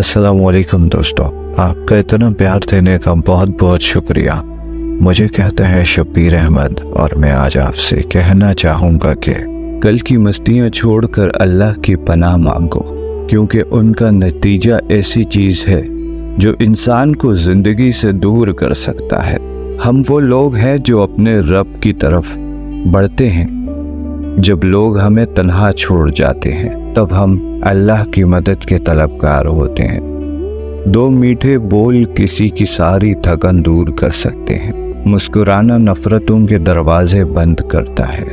السلام علیکم دوستو، آپ کا اتنا پیار دینے کا بہت بہت شکریہ۔ مجھے کہتے ہیں شبیر احمد، اور میں آج آپ سے کہنا چاہوں گا کہ کل کی مستیاں چھوڑ کر اللہ کی پناہ مانگو، کیونکہ ان کا نتیجہ ایسی چیز ہے جو انسان کو زندگی سے دور کر سکتا ہے۔ ہم وہ لوگ ہیں جو اپنے رب کی طرف بڑھتے ہیں۔ جب لوگ ہمیں تنہا چھوڑ جاتے ہیں تب ہم اللہ کی مدد کے طلبگار ہوتے ہیں۔ دو میٹھے بول کسی کی ساری تھکن دور کر سکتے ہیں۔ مسکرانا نفرتوں کے دروازے بند کرتا ہے۔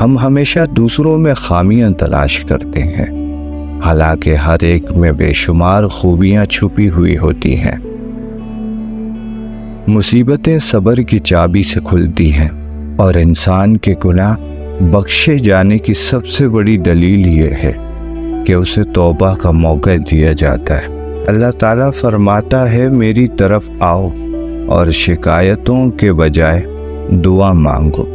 ہم ہمیشہ دوسروں میں خامیاں تلاش کرتے ہیں، حالانکہ ہر ایک میں بے شمار خوبیاں چھپی ہوئی ہوتی ہیں۔ مصیبتیں صبر کی چابی سے کھلتی ہیں، اور انسان کے گناہ بخشے جانے کی سب سے بڑی دلیل یہ ہے کہ اسے توبہ کا موقع دیا جاتا ہے۔ اللہ تعالیٰ فرماتا ہے، میری طرف آؤ اور شکایتوں کے بجائے دعا مانگو،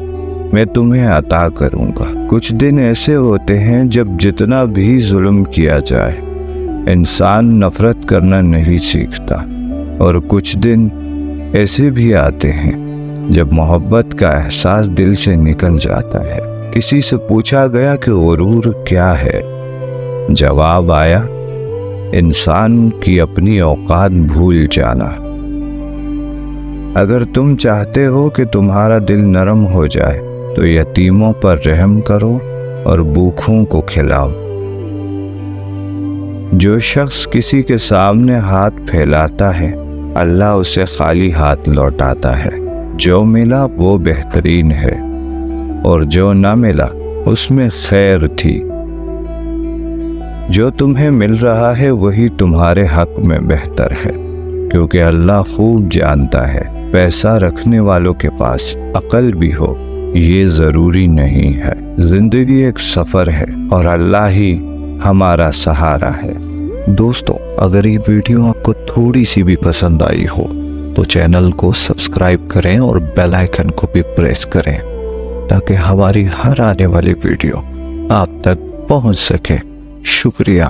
میں تمہیں عطا کروں گا۔ کچھ دن ایسے ہوتے ہیں جب جتنا بھی ظلم کیا جائے انسان نفرت کرنا نہیں سیکھتا، اور کچھ دن ایسے بھی آتے ہیں جب محبت کا احساس دل سے نکل جاتا ہے۔ کسی سے پوچھا گیا کہ غرور کیا ہے؟ جواب آیا، انسان کی اپنی اوقات بھول جانا۔ اگر تم چاہتے ہو کہ تمہارا دل نرم ہو جائے تو یتیموں پر رحم کرو اور بھوکھوں کو کھلاؤ۔ جو شخص کسی کے سامنے ہاتھ پھیلاتا ہے اللہ اسے خالی ہاتھ لوٹاتا ہے۔ جو ملا وہ بہترین ہے، اور جو نہ ملا اس میں خیر تھی۔ جو تمہیں مل رہا ہے وہی تمہارے حق میں بہتر ہے، کیونکہ اللہ خوب جانتا ہے پیسہ رکھنے والوں کے پاس عقل بھی ہو یہ ضروری نہیں ہے۔ زندگی ایک سفر ہے اور اللہ ہی ہمارا سہارا ہے۔ دوستو، اگر یہ ویڈیو آپ کو تھوڑی سی بھی پسند آئی ہو تو چینل کو سبسکرائب کریں اور بیل آئیکن کو بھی پریس کریں تاکہ ہماری ہر آنے والی ویڈیو آپ تک پہنچ سکے۔ شکریہ۔